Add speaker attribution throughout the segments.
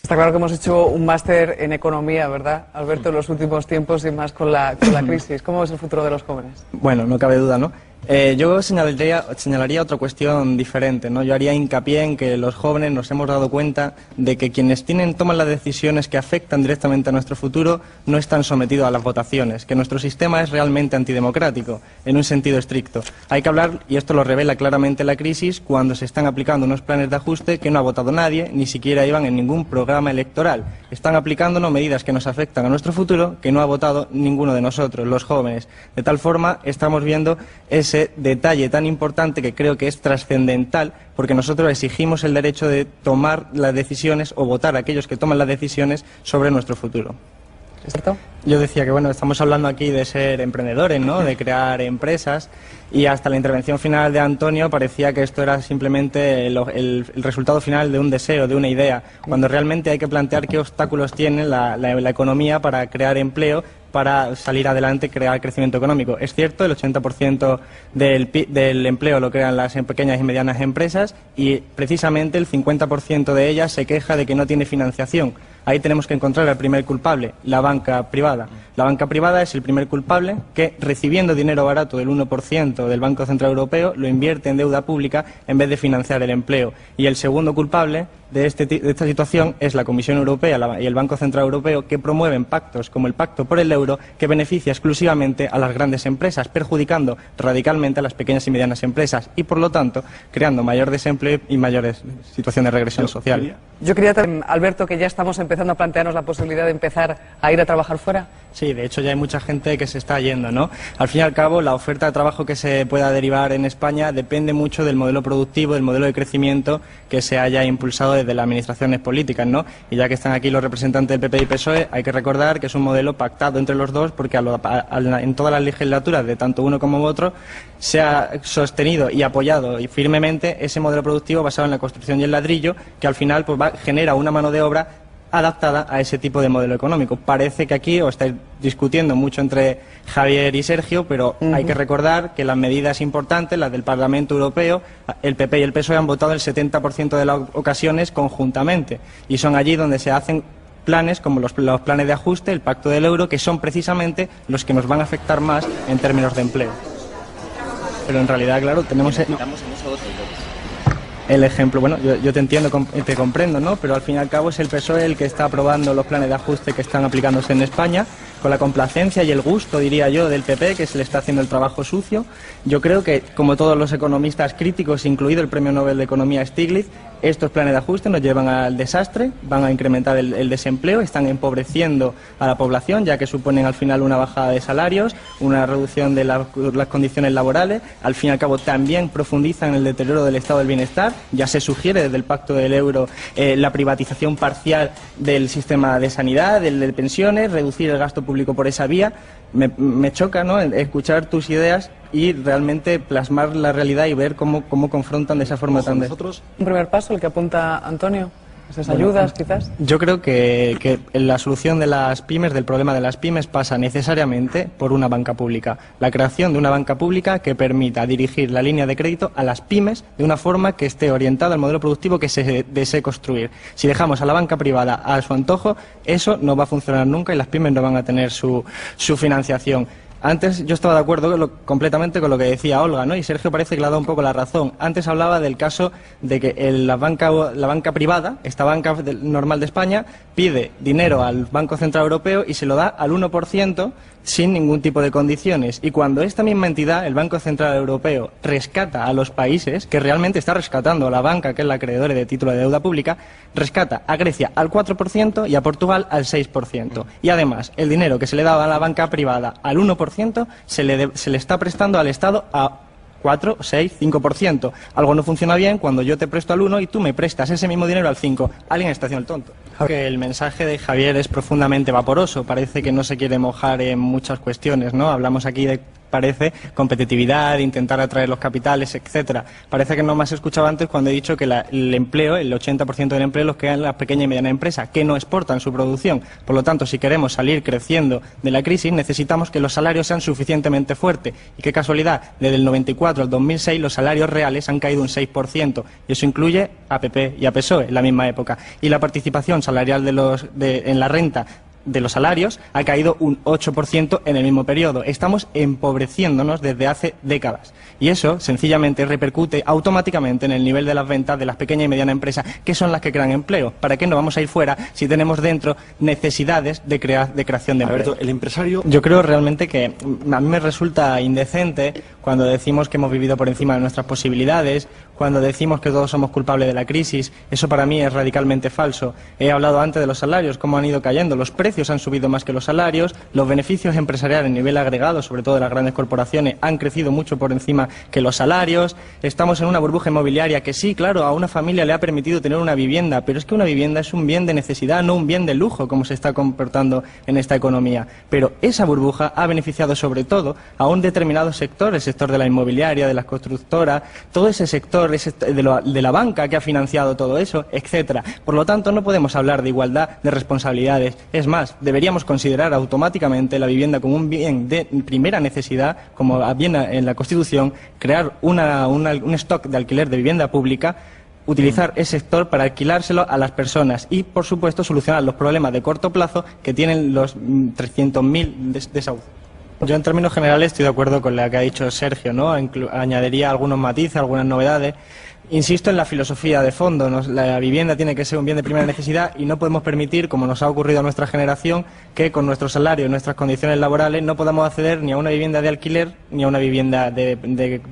Speaker 1: Está claro que hemos hecho un máster en economía, ¿verdad, Alberto, en los últimos tiempos y más con la crisis? ¿Cómo es el futuro de los jóvenes?
Speaker 2: Bueno, no cabe duda, ¿no? Yo señalaría otra cuestión diferente, ¿no? Yo haría hincapié en que los jóvenes nos hemos dado cuenta de que quienes toman las decisiones que afectan directamente a nuestro futuro no están sometidos a las votaciones, que nuestro sistema es realmente antidemocrático, en un sentido estricto. Hay que hablar, y esto lo revela claramente la crisis, cuando se están aplicando unos planes de ajuste que no ha votado nadie, ni siquiera iban en ningún programa electoral. Están aplicándonos medidas que nos afectan a nuestro futuro que no ha votado ninguno de nosotros, los jóvenes. De tal forma, estamos viendo ese detalle tan importante que creo que es trascendental, porque nosotros exigimos el derecho de tomar las decisiones o votar a aquellos que toman las decisiones sobre nuestro futuro.
Speaker 1: ¿Cierto?
Speaker 2: Yo decía que, bueno, estamos hablando aquí de ser emprendedores, ¿no?, de crear empresas, y hasta la intervención final de Antonio parecía que esto era simplemente el resultado final de un deseo, de una idea, cuando realmente hay que plantear qué obstáculos tiene la economía para crear empleo, para salir adelante, crear crecimiento económico. Es cierto, el 80% del empleo lo crean las pequeñas y medianas empresas, y precisamente el 50% de ellas se queja de que no tiene financiación. Ahí tenemos que encontrar al primer culpable, la banca privada. La banca privada es el primer culpable que, recibiendo dinero barato del 1% del Banco Central Europeo, lo invierte en deuda pública en vez de financiar el empleo. Y el segundo culpable de esta situación es la Comisión Europea y el Banco Central Europeo, que promueven pactos como el Pacto por el Euro, que beneficia exclusivamente a las grandes empresas, perjudicando radicalmente a las pequeñas y medianas empresas y, por lo tanto, creando mayor desempleo y mayores situaciones de regresión social.
Speaker 1: Yo quería, Alberto, que ya estamos empezando a plantearnos la posibilidad de empezar a ir a trabajar fuera.
Speaker 2: Sí, de hecho ya hay mucha gente que se está yendo, ¿no? Al fin y al cabo, la oferta de trabajo que se pueda derivar en España depende mucho del modelo productivo, del modelo de crecimiento que se haya impulsado desde las administraciones políticas, ¿no? Y ya que están aquí los representantes del PP y PSOE, hay que recordar que es un modelo pactado entre los dos, porque en todas las legislaturas de tanto uno como otro se ha sostenido y apoyado y firmemente ese modelo productivo basado en la construcción y el ladrillo, que al final pues genera una mano de obra adaptada a ese tipo de modelo económico. Parece que aquí os estáis discutiendo mucho entre Javier y Sergio, pero hay que recordar que las medidas importantes, las del Parlamento Europeo, el PP y el PSOE han votado el 70% de las ocasiones conjuntamente, y son allí donde se hacen planes como los planes de ajuste, el Pacto del Euro, que son precisamente los que nos van a afectar más en términos de empleo. Pero en realidad, claro, tenemos el ejemplo. Bueno, yo te entiendo, te comprendo, ¿no? Pero al fin y al cabo es el PSOE el que está aprobando los planes de ajuste que están aplicándose en España, con la complacencia y el gusto, diría yo, del PP, que se le está haciendo el trabajo sucio. Yo creo que, como todos los economistas críticos, incluido el Premio Nobel de Economía Stiglitz, estos planes de ajuste nos llevan al desastre, van a incrementar el desempleo, están empobreciendo a la población, ya que suponen al final una bajada de salarios, una reducción de las condiciones laborales. Al fin y al cabo también profundizan en el deterioro del estado del bienestar. Ya se sugiere desde el Pacto del Euro la privatización parcial del sistema de sanidad, del de pensiones, reducir el gasto público por esa vía. Me choca, ¿no?, escuchar tus ideas y realmente plasmar la realidad y ver cómo confrontan de esa forma tan...
Speaker 1: Un primer paso, el que apunta Antonio. ¿Esas ayudas, quizás?
Speaker 2: Yo creo que la solución de las pymes, del problema de las pymes, pasa necesariamente por una banca pública. La creación de una banca pública que permita dirigir la línea de crédito a las pymes de una forma que esté orientada al modelo productivo que se desee construir. Si dejamos a la banca privada a su antojo, eso no va a funcionar nunca y las pymes no van a tener su financiación. Antes yo estaba de acuerdo completamente con lo que decía Olga, ¿no? Y Sergio parece que le ha dado un poco la razón. Antes hablaba del caso de que la banca privada, esta banca normal de España, pide dinero al Banco Central Europeo y se lo da al 1% sin ningún tipo de condiciones. Y cuando esta misma entidad, el Banco Central Europeo, rescata a los países, que realmente está rescatando a la banca, que es la acreedora de título de deuda pública, rescata a Grecia al 4% y a Portugal al 6%. Y además, el dinero que se le daba a la banca privada al 1% se le está prestando al Estado a 4, 6, 5%. Algo no funciona bien cuando yo te presto al 1 y tú me prestas ese mismo dinero al 5. Alguien está haciendo el tonto. Que el mensaje de Javier es profundamente vaporoso. Parece que no se quiere mojar en muchas cuestiones, ¿no? Hablamos aquí de parece, competitividad, intentar atraer los capitales, etcétera. Parece que no me has escuchado antes cuando he dicho que el empleo, el 80% del empleo los quedan en las pequeñas y medianas empresas, que no exportan su producción. Por lo tanto, si queremos salir creciendo de la crisis, necesitamos que los salarios sean suficientemente fuertes. Y qué casualidad, desde el 94 al 2006 los salarios reales han caído un 6%, y eso incluye a PP y a PSOE en la misma época. Y la participación salarial en la renta de los salarios ha caído un 8% en el mismo periodo. Estamos empobreciéndonos desde hace décadas. Y eso, sencillamente, repercute automáticamente en el nivel de las ventas de las pequeñas y medianas empresas, que son las que crean empleo. ¿Para qué no vamos a ir fuera si tenemos dentro necesidades de creación de empleo?
Speaker 3: Alberto, el empresario...
Speaker 2: Yo creo realmente que a mí me resulta indecente cuando decimos que hemos vivido por encima de nuestras posibilidades, cuando decimos que todos somos culpables de la crisis. Eso para mí es radicalmente falso. He hablado antes de los salarios, cómo han ido cayendo. Los precios han subido más que los salarios, los beneficios empresariales a nivel agregado, sobre todo de las grandes corporaciones, han crecido mucho por encima que los salarios. Estamos en una burbuja inmobiliaria que sí, claro, a una familia le ha permitido tener una vivienda, pero es que una vivienda es un bien de necesidad, no un bien de lujo, como se está comportando en esta economía. Pero esa burbuja ha beneficiado sobre todo a un determinado sector, el sector de la inmobiliaria, de las constructoras, todo ese sector de la banca que ha financiado todo eso, etcétera. Por lo tanto, no podemos hablar de igualdad de responsabilidades. Es más, deberíamos considerar automáticamente la vivienda como un bien de primera necesidad, como viene en la Constitución, crear un stock de alquiler de vivienda pública, utilizar ese sector para alquilárselo a las personas y, por supuesto, solucionar los problemas de corto plazo que tienen los 300.000 desahucios. Yo, en términos generales, estoy de acuerdo con lo que ha dicho Sergio, ¿no? Añadiría algunos matices, algunas novedades. Insisto en la filosofía de fondo. La vivienda tiene que ser un bien de primera necesidad y no podemos permitir, como nos ha ocurrido a nuestra generación, que con nuestro salario y nuestras condiciones laborales no podamos acceder ni a una vivienda de alquiler ni a una vivienda de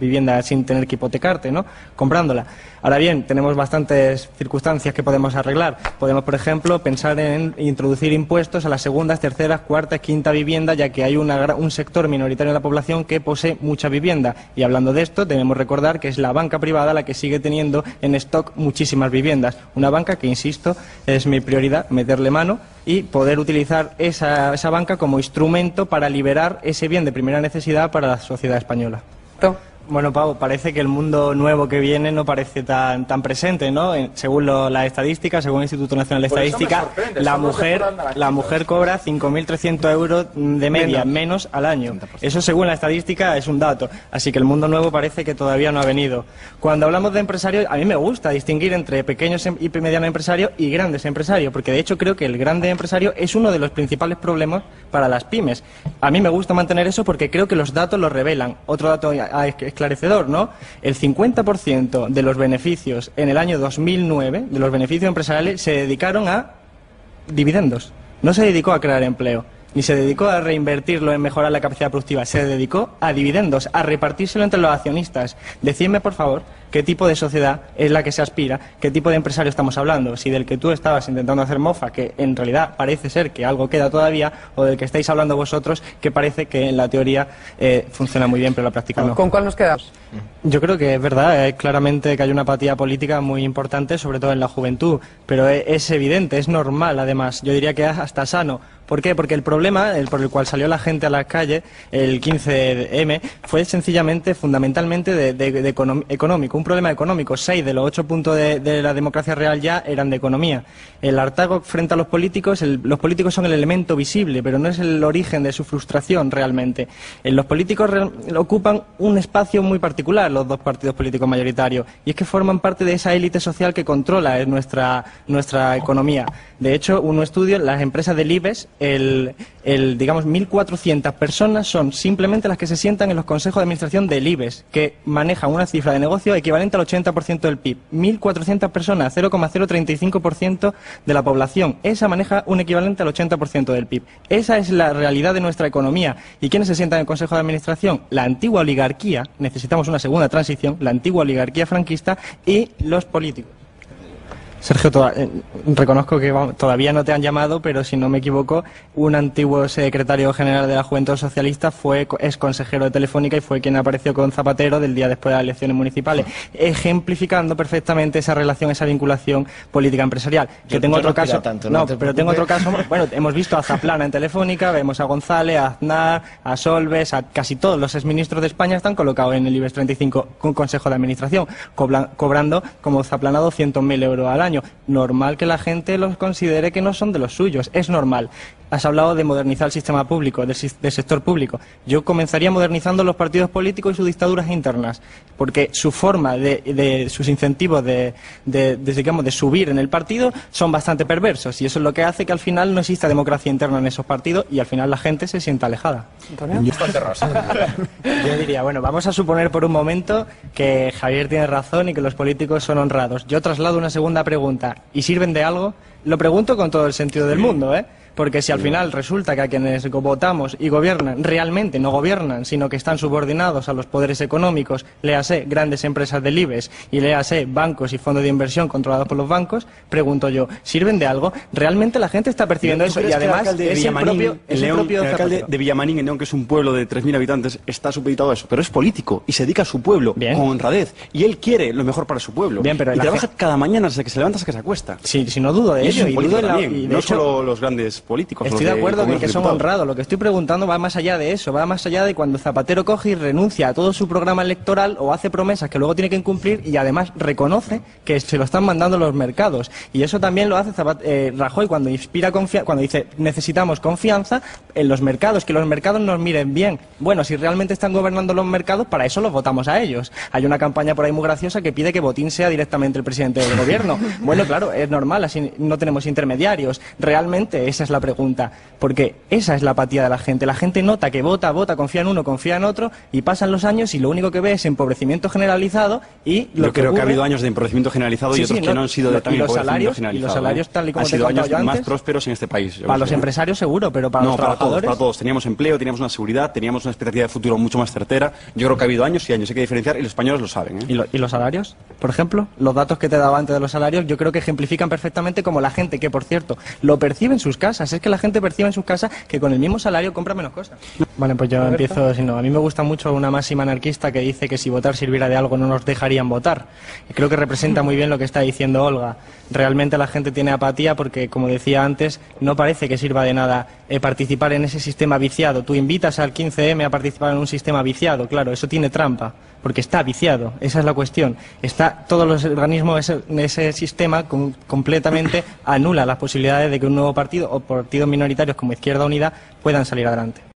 Speaker 2: vivienda sin tener que hipotecarte, ¿no? Comprándola. Ahora bien, tenemos bastantes circunstancias que podemos arreglar. Podemos, por ejemplo, pensar en introducir impuestos a las segundas, terceras, cuartas, quinta vivienda, ya que hay un sector minoritario de la población que posee mucha vivienda. Y hablando de esto, debemos recordar que es la banca privada la que sigue teniendo en stock muchísimas viviendas. Una banca que, insisto, es mi prioridad, meterle mano y poder utilizar esa banca como instrumento para liberar ese bien de primera necesidad para la sociedad española. Bueno, Pau, parece que el mundo nuevo que viene no parece tan presente, ¿no? Según las estadísticas, según el Instituto Nacional de Estadística, la mujer cobra 5.300 euros de media menos al año. Eso, según la estadística, es un dato. Así que el mundo nuevo parece que todavía no ha venido. Cuando hablamos de empresarios, a mí me gusta distinguir entre pequeños y medianos empresarios y grandes empresarios, porque de hecho creo que el grande empresario es uno de los principales problemas para las pymes. A mí me gusta mantener eso porque creo que los datos lo revelan. Otro dato esclarecedor, ¿no? El 50% de los beneficios en el año 2009, de los beneficios empresariales, se dedicaron a dividendos. No se dedicó a crear empleo, ni se dedicó a reinvertirlo en mejorar la capacidad productiva, se dedicó a dividendos, a repartírselo entre los accionistas. Decidme, por favor, qué tipo de sociedad es la que se aspira, qué tipo de empresario estamos hablando, si del que tú estabas intentando hacer mofa, que en realidad parece ser que algo queda todavía, o del que estáis hablando vosotros, que parece que en la teoría funciona muy bien, pero en la práctica no.
Speaker 1: ¿Con cuál nos quedamos?
Speaker 2: Yo creo que es verdad, claramente que hay una apatía política muy importante, sobre todo en la juventud, pero es evidente, es normal además, yo diría que es hasta sano. ¿Por qué? Porque el problema por el cual salió la gente a las calles el 15M fue sencillamente, fundamentalmente, económico, un problema económico. 6 de los 8 puntos de la democracia real ya eran de economía. El hartazgo frente a los políticos son el elemento visible, pero no es el origen de su frustración realmente. Los políticos ocupan un espacio muy particular, los dos partidos políticos mayoritarios, y es que forman parte de esa élite social que controla nuestra economía. De hecho, un estudio, las empresas del IBEX, digamos, 1.400 personas son simplemente las que se sientan en los consejos de administración del IBEX, que manejan una cifra de negocio equivalente al 80% del PIB. 1.400 personas, 0,035% de la población. Esa maneja un equivalente al 80% del PIB. Esa es la realidad de nuestra economía. ¿Y quiénes se sientan en el consejo de administración? La antigua oligarquía, necesitamos una segunda transición, la antigua oligarquía franquista y los políticos. Sergio, reconozco que todavía no te han llamado, pero si no me equivoco, un antiguo secretario general de la Juventud Socialista es consejero de Telefónica y fue quien apareció con Zapatero del día después de las elecciones municipales, ejemplificando perfectamente esa relación, esa vinculación política empresarial. Que tengo otro caso, pero tengo otro caso. Bueno, hemos visto a Zaplana en Telefónica, vemos a González, a Aznar, a Solbes, a casi todos los exministros de España están colocados en el IBEX 35 con Consejo de Administración, cobrando como Zaplana 200.000 euros al año. Normal que la gente los considere que no son de los suyos, es normal. Has hablado de modernizar el sistema público, del sector público. Yo comenzaría modernizando los partidos políticos y sus dictaduras internas, porque su forma sus incentivos digamos, de subir en el partido son bastante perversos, y eso es lo que hace que al final no exista democracia interna en esos partidos y al final la gente se sienta alejada. Yo diría, bueno, vamos a suponer por un momento que Javier tiene razón y que los políticos son honrados. Yo traslado una segunda pregunta. ¿Y sirven de algo? Lo pregunto con todo el sentido del mundo, ¿eh? Porque si al final resulta que a quienes votamos y gobiernan realmente no gobiernan, sino que están subordinados a los poderes económicos, léase grandes empresas del IBEX y léase bancos y fondos de inversión controlados por los bancos, pregunto yo, ¿sirven de algo? ¿Realmente la gente está percibiendo eso? Y además
Speaker 3: el alcalde de Villamarín, en León, que es un pueblo de 3.000 habitantes, está supeditado a eso, pero es político y se dedica a su pueblo con honradez y él quiere lo mejor para su pueblo.
Speaker 2: Bien, pero
Speaker 3: y trabaja cada mañana desde que se levanta hasta que se acuesta.
Speaker 2: Sí, no dudo de ello.
Speaker 3: Y no solo los grandes políticos.
Speaker 2: Estoy de acuerdo con que son honrados. Lo que estoy preguntando va más allá de eso, va más allá de cuando Zapatero coge y renuncia a todo su programa electoral o hace promesas que luego tiene que incumplir y además reconoce que se lo están mandando los mercados. Y eso también lo hace Rajoy cuando inspira confianza, cuando dice necesitamos confianza en los mercados, que los mercados nos miren bien. Bueno, si realmente están gobernando los mercados, para eso los votamos a ellos. Hay una campaña por ahí muy graciosa que pide que Botín sea directamente el presidente del gobierno. Bueno, claro, es normal, así no tenemos intermediarios. Realmente esa es la pregunta. Porque esa es la apatía de la gente. La gente nota que vota, confía en uno, confía en otro, y pasan los años y lo único que ve es empobrecimiento generalizado y lo
Speaker 3: Yo creo que ha habido años de empobrecimiento generalizado y otros que no han sido de tal empobrecimiento generalizado.
Speaker 2: Y los salarios, tal y como
Speaker 3: han sido años
Speaker 2: yo antes,
Speaker 3: más prósperos en este país.
Speaker 2: Para los empresarios seguro, pero para los trabajadores...
Speaker 3: para todos. Teníamos empleo, teníamos una seguridad, teníamos una expectativa de futuro mucho más certera. Yo creo que ha habido años y años, hay que diferenciar y los españoles lo saben.
Speaker 2: ¿Y los salarios? Por ejemplo, los datos que te daba antes de los salarios, yo creo que ejemplifican perfectamente como la gente, que por cierto, lo percibe en sus casas. Es que la gente percibe en sus casas que con el mismo salario compra menos cosas. Vale, pues yo empiezo. A mí me gusta mucho una máxima anarquista que dice que si votar sirviera de algo no nos dejarían votar. Y creo que representa muy bien lo que está diciendo Olga. Realmente la gente tiene apatía porque, como decía antes, no parece que sirva de nada participar en ese sistema viciado. Tú invitas al 15M a participar en un sistema viciado, claro, eso tiene trampa, porque está viciado, esa es la cuestión. Todos los organismos en ese sistema completamente anula las posibilidades de que un nuevo partido o partidos minoritarios como Izquierda Unida puedan salir adelante.